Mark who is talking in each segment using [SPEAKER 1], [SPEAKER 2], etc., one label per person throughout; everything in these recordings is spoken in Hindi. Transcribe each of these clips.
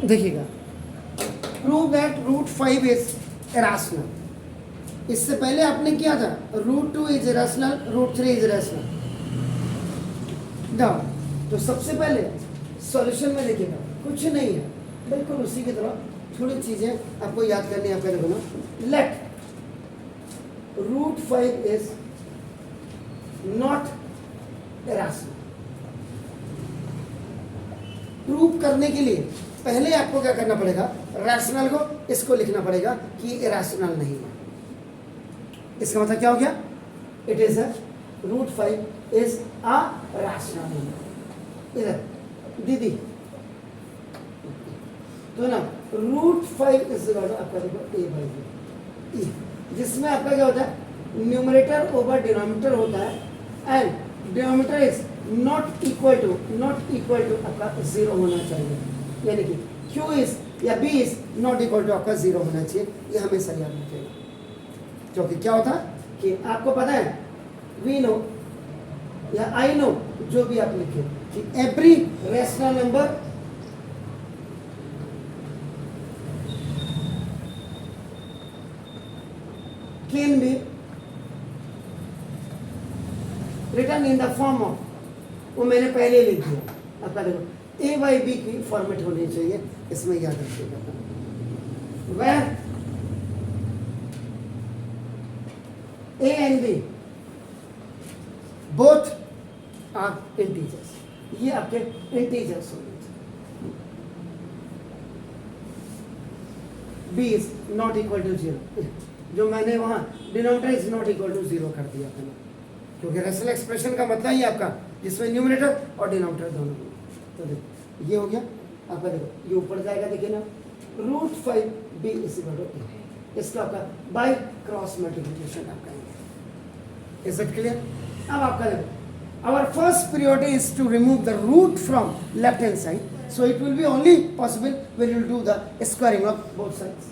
[SPEAKER 1] देखिएगा, prove that root 5 is irrational. इससे पहले आपने किया था root 2 is irrational, root 3 is irrational. तो सबसे पहले सॉल्यूशन में देखिएगा कुछ नहीं है, बिल्कुल उसी की तरह थोड़ी चीजें आपको याद करनी है। आपका देखो ना, let root 5 is not irrational. Prove करने के लिए पहले आपको क्या करना पड़ेगा, रैशनल को इसको लिखना पड़ेगा कि इरेशनल नहीं है। इसका मतलब क्या हो गया, it is root 5 is a rational number. इधर दीदी तो ना रूट 5 इज आपका देखो a बाई बी, जिसमें आपका क्या होता है, न्यूमरेटर ओवर डिनोमिनेटर होता है and denominator is not equal to आपका 0 होना चाहिए, यानी कि q इज या b is not equal to आपका 0 होना चाहिए। ये हमेशा याद रखिएगा, क्योंकि क्या होता है कि आपको पता है, वी नो या आई नो, जो भी आप लिखे कि every rational number can be return in the form of, वो मैंने पहले लिख दिया। आपका देखो ए बाई बी की फॉर्मेट होनी चाहिए, इसमें याद रखिएगा। वह A and B both are integers, ये आपके इंटीजर्स होने चाहिए। B is not equal to 0, जो मैंने वहां denominator is not equal to 0 कर दिया था, क्योंकि रैशनल एक्सप्रेशन का मतलब ही आपका जिसमें न्यूमरेटर और डिनोमिनेटर दोनों हो। तो देखो ये हो गया आपका, देखो ये ऊपर जाएगा, देखिए ना, root 5 B is equal to A, इसका आपका बाय क्रॉस मल्टीप्लिकेशन आप करेंगे। Is it clear? अब आपका देखो, our first priority is to remove the root from left hand side, so it will be only possible when you do the squaring of both sides.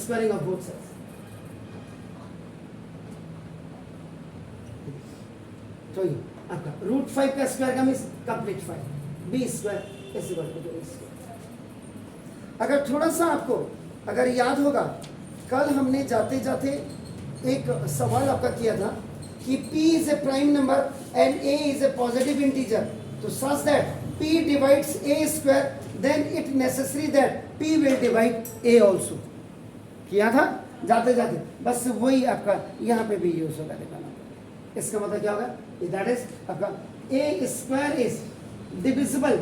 [SPEAKER 1] Squaring of both sides. तो ये आपका रूट 5 का स्क्वायर का means complete 5, B square is equal to A square. अगर थोड़ा सा आपको अगर याद होगा, कल हमने जाते जाते एक सवाल आपका किया था कि P is a prime number and A is a positive integer, तो such that P divides A square, then it necessary that P will divide A also. किया था जाते जाते, बस वही आपका यहाँ पे भी यूज होगा, दिखाना। इसका मतलब क्या होगा, दैट इज आपका A square is divisible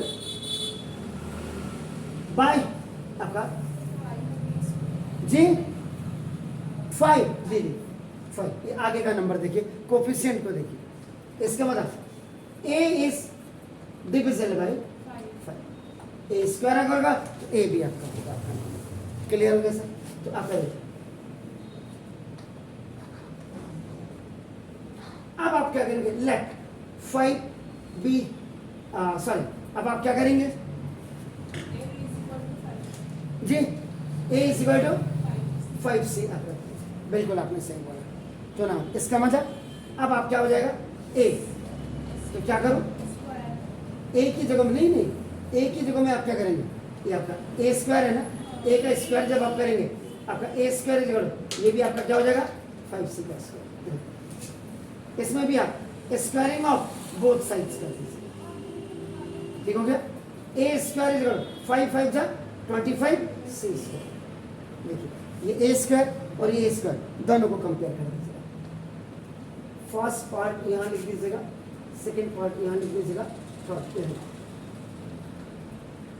[SPEAKER 1] bye आपका जी 5, दीदी 5, ये आगे का नंबर देखिए, कोफिशिएंट को देखिए। इसका मतलब A is divisible bye 5, A square अगर होगा तो A भी आपका होगा। क्लियर हो गया सर? तो आपका देखिए, अब आप क्या करेंगे, लेट 5 बी सॉरी, अब आप क्या करेंगे जी, A is equal to 5C, बिल्कुल आपने सही बोला। तो ना इसका मतलब अब आप क्या हो जाएगा A, तो क्या करो A की जगह में नहीं, A की जगह में आप क्या करेंगे, ये आपका A स्क्वायर है ना, A का स्क्वायर जब आप करेंगे आपका A स्क्वायर इक्वल, ये भी आपका क्या हो जाएगा 5C का स्क्वायर। इसमें भी आप स्क्वायरिंग ऑफ बोथ साइड्स कर दीजिए, ठीक हो गया। A स्क्वायर इक्वल 5 5 जा 25C स्क्वायर। देखिए ये A स्क्वायर और ये A स्क्वायर दोनों को कंपेयर कर दीजिएगा। फर्स्ट पार्ट यहाँ लिख दीजिएगा, सेकेंड पार्ट यहाँ लिख दीजिएगा, third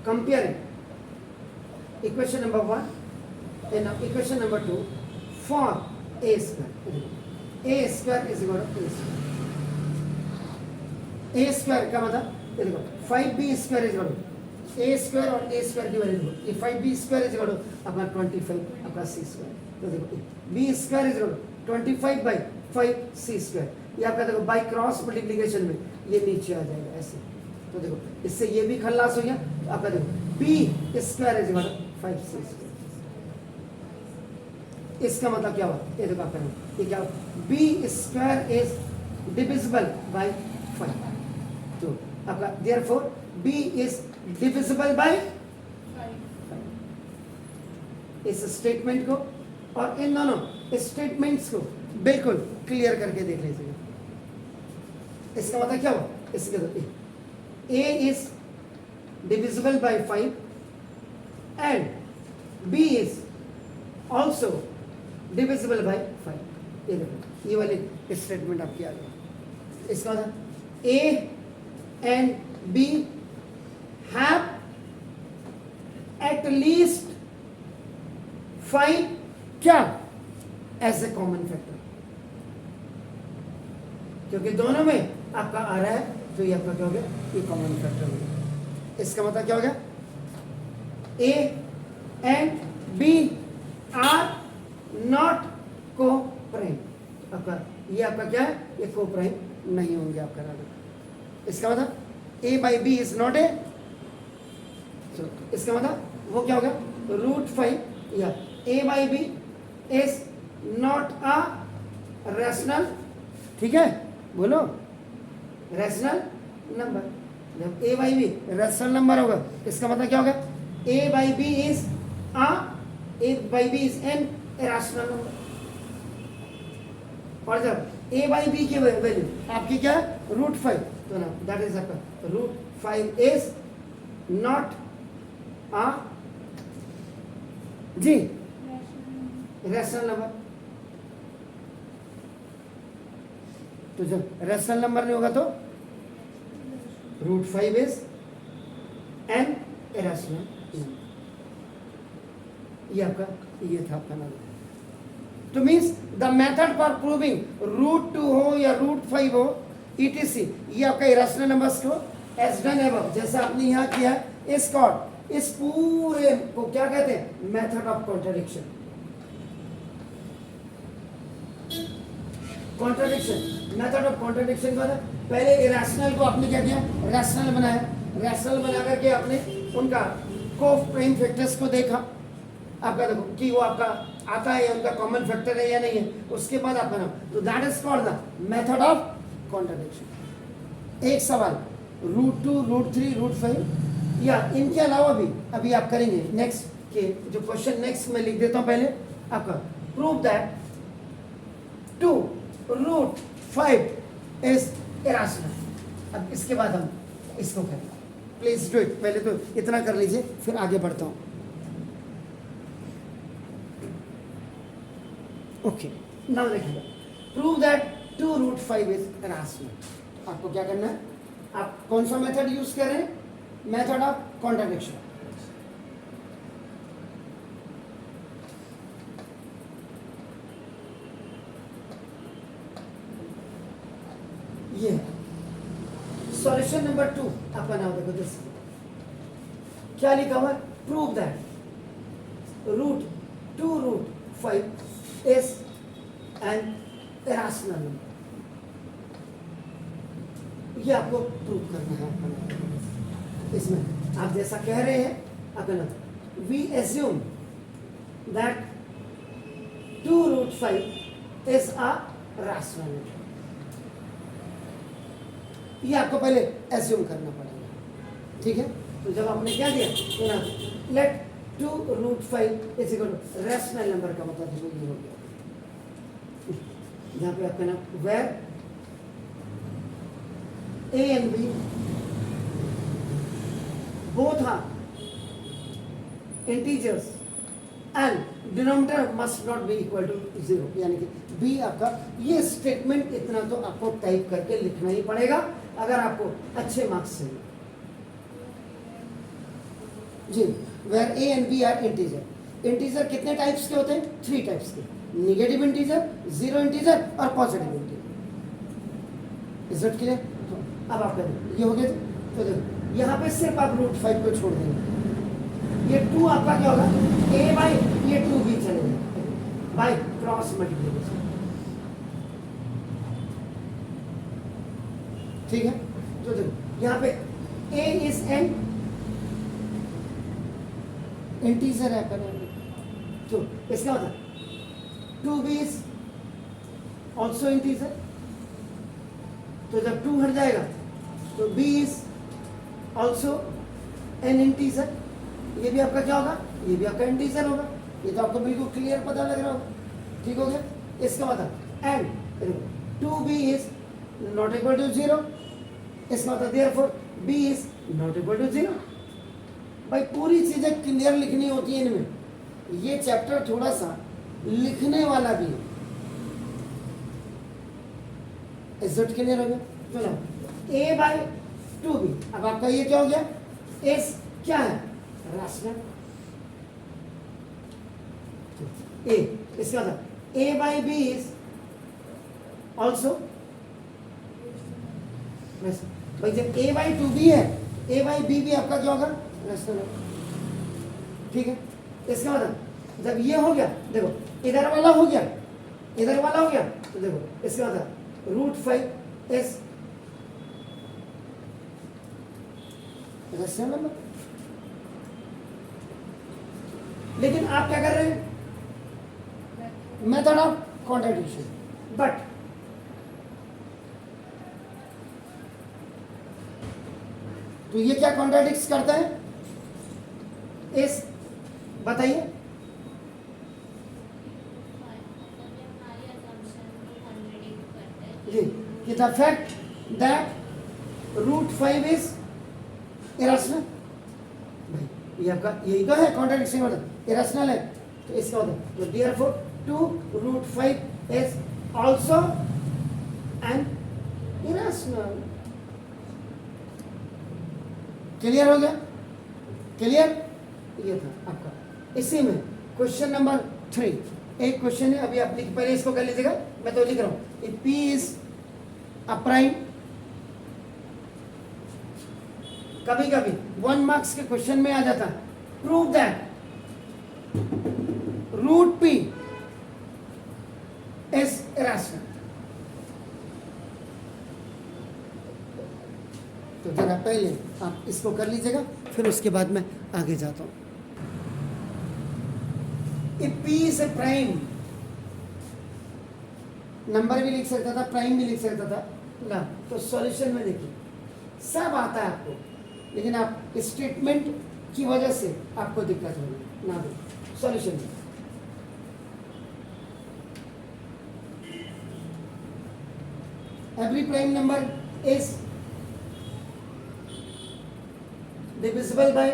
[SPEAKER 1] comparing equation number 1 and equation number 2 for A square. A square is equal to A square का मतलब देखो 5B square is equal to A square और A स्क्वायर की वैल्यू, ये 5B square is equal to अपना 25 आपका C स्क्वायर। तो देखो B square is equal to 25 by 5C square, ये आपका देखो बाई क्रॉस मल्टीप्लिकेशन में ये नीचे आ जाएगा ऐसे। तो देखो इससे ये भी खल्लास हो गया, तो आपका देखो B square is equal to 5C square. इसका मतलब क्या हुआ, ये देखो आपका ये क्या हुआ, B square is divisible by 5. तो आपका therefore b is divisible by 5. इस स्टेटमेंट को और इन दोनों स्टेटमेंट्स को बिल्कुल क्लियर करके देख लीजिए. इसका मतलब क्या हुआ? इसके दो a is divisible by 5 and b is also divisible by 5. ये देखो, ये वाली स्टेटमेंट आपकी आ गई. इसका मतलब a and b have at least 5 क्या एज ए कॉमन फैक्टर, क्योंकि दोनों में आपका आ रहा है तो ये आपका क्या हो गया? ये कॉमन फैक्टर हो गया. इसका मतलब क्या हो गया? a and b are not co-prime. आपका ये आपका क्या है? ये co-prime नहीं होंगे आपका राजा. इसका मतलब a by b is not a, so इसका मतलब वो क्या हो गया? √5 या a by b is not a rational. ठीक है, बोलो रैशनल नंबर. जब a by b rational number होगा इसका मतलब क्या होगा? a by b is an irrational number. और जब a by b की वैल्यू आपकी क्या है? √5, तो ना दैट इज आपका √5 इज नॉट a जी रैशनल नंबर. तो जब रैशनल नंबर नहीं होगा तो √5 इज एन इरेशनल. ये आपका ये था आपका नाम. तो means the method for proving √2 हो या √5 हो etc, ये आपका इरेशनल नंबर्स को एज डन एबव, जैसे आपने यहाँ किया इस कॉर्ड, इस पूरे को क्या कहते हैं? Method of contradiction. Contradiction method of contradiction का पहले इरेशनल को आपने क्या किया? रैशनल बनाया. रैशनल बना करके आपने उनका को-प्राइम फैक्टर्स को देखा. आपका देखो कि वो आपका आता है या उनका कॉमन फैक्टर है या नहीं है. उसके बाद आपका नाम, तो that is called the method of contradiction. एक सवाल √2, √3, √5 या इनके अलावा भी अभी आप करेंगे नेक्स्ट के जो क्वेश्चन नेक्स्ट में लिख देता हूं पहले आपका. Prove that 2 √5 is irrational. अब इसके बाद हम इसको करें. Please do it. पहले तो इतना कर लीजिए फिर आगे बढ़ता हूं. ओके, नाउ देखिएगा. Prove that 2 √5 is irrational. आपको क्या करना है? आप कौन सा मेथड यूज कर रहे हैं? Method of contradiction. ये सॉल्यूशन नंबर 2 आपका नाम देखो. दिस क्या लिखा हुआ है? Prove that √2 √5 is an irrational number. ये आपको प्रूव करना है आपका नाम. इसमें आप जैसा कह रहे हैं आपका नाम, we assume that 2 √5 is a rational number. ये आपको पहले एज्यूम करना पड़ेगा. ठीक है, तो जब आपने क्या दिया तो ना let 2 √5 is equal to rational number का मतलब ये हो गया. जहाँ पे आपका नाम where a and b both are integers and denominator must not be equal to 0. यानी कि b आपका ये स्टेटमेंट इतना तो आपको टाइप करके लिखना ही पड़ेगा अगर आपको अच्छे मार्क्स चाहिए. जी, where a and b are integer. Integer कितने टाइप्स के होते हैं? 3 टाइप्स के. नेगेटिव इंटीजर, जीरो इंटीजर और positive integer. Is it clear? अब आप करें ये हो गया. तो देखो यहाँ पे सिर्फ आप √5 को छोड़ देंगे. ये 2 आपका क्या होगा? a बाई ये 2 भी चलेगा बाई क्रॉस मल्टीप्लिकेशन. ठीक है, तो देखो यहाँ पे a इज एन इंटीजर है पर, तो इसका मतलब 2b इज ऑल्सो इंटीजर. तो जब 2 हट जाएगा तो b is also an integer, ये भी आपका क्या होगा, ये भी आपका इंटीजर होगा। ये तो आपको बिल्कुल क्लियर पता लग रहा होगा, ठीक हो गया। इसका मतलब and 2b is not equal to 0, इसका मतलब therefore b is not equal to 0। भाई पूरी चीजें क्लियर लिखनी होती है इनमें, ये चैप्टर थोड़ा सा लिखने वाला भी है। इज क्लियर हो गया? चलो a बाई 2b, अब आपका ये क्या हो गया, एस क्या है, राशनल a, इसका मतलब a by b is also, भाई जब a बाई 2b है, a बाई b भी आपका क्या होगा, राशनल है, ठीक है। इसका मतलब जब ये हो गया, देखो इधर वाला हो गया, इधर वाला हो गया, तो देखो इसका मतलब √5 इज राशनल नंबर। लेकिन आप क्या कर रहे हैं, मेथड ऑफ कॉन्ट्रडिक्शन, बट तो ये क्या कॉन्ट्रडिक्ट करता है, इस बताइए, जी कि the fact that √5 is irrational, भाई ये आपका यही तो है कॉन्ट्रडिक्शन, मतलब इरेशनल है, तो इसका मतलब तो therefore 2√5 is also an irrational. Clear हो गया? क्लियर? ये था आपका। इसी में क्वेश्चन नंबर 3 एक क्वेश्चन है, अभी आप लिख, पहले इसको कर लीजिएगा, मैं तो लिख रहा हूं, if P is a prime, कभी कभी 1 मार्क्स के क्वेश्चन में आ जाता है, prove that √P is irrational. तो जरा पहले आप इसको कर लीजिएगा, फिर उसके बाद मैं आगे जाता हूं। If P is a prime, number भी लिख सकता था, प्राइम भी लिख सकता था ना, तो सॉल्यूशन में देखिए सब आता है आपको, लेकिन आप स्टेटमेंट की वजह से आपको दिक्कत होगी ना। दो सॉल्यूशन में every prime number is divisible by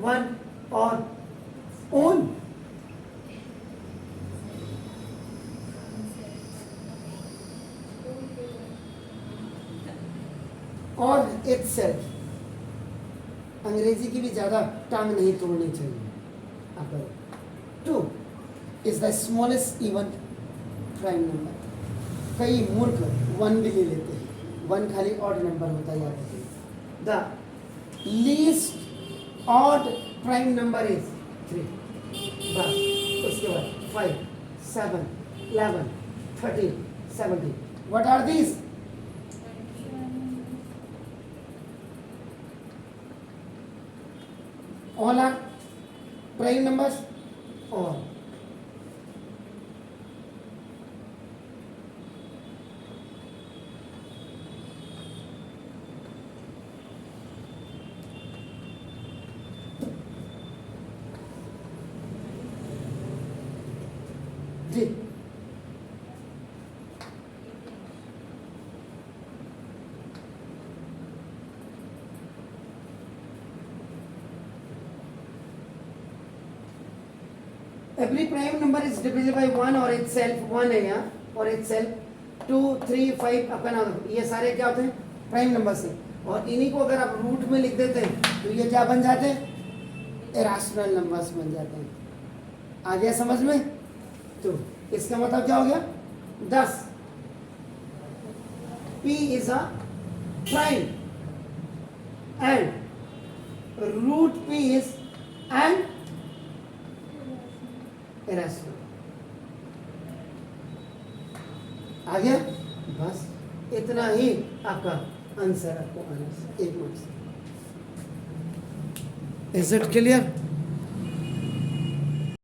[SPEAKER 1] 1 or own or itself। अंग्रेजी की भी ज़्यादा टांग नहीं तोड़नी चाहिए। आपका 2 is the smallest even prime number। कई मूर्ख 1 भी ले लेते हैं, 1 खाली ऑड नंबर होता है, याद रखिए। The least odd prime number is 3, बस उसके बाद 5, 7, 11, 13, 17। What are these? All are prime numbers, all. जी every prime number is divisible by 1 और इटसेल्फ, 1 है यहाँ और इटसेल्फ 2, 3, 5 अपना, ये सारे क्या होते हैं, प्राइम नंबर से, और इन्हीं को अगर आप रूट में लिख देते हैं तो ये क्या बन जाते हैं, इरेशनल नंबर्स बन जाते हैं। आ गया समझ में? तो इसका मतलब क्या हो गया, 10 P is a prime and √P is an irrational। आ गया? बस इतना ही आपका आंसर आपको आना, 1 मार्क्स। Is it clear?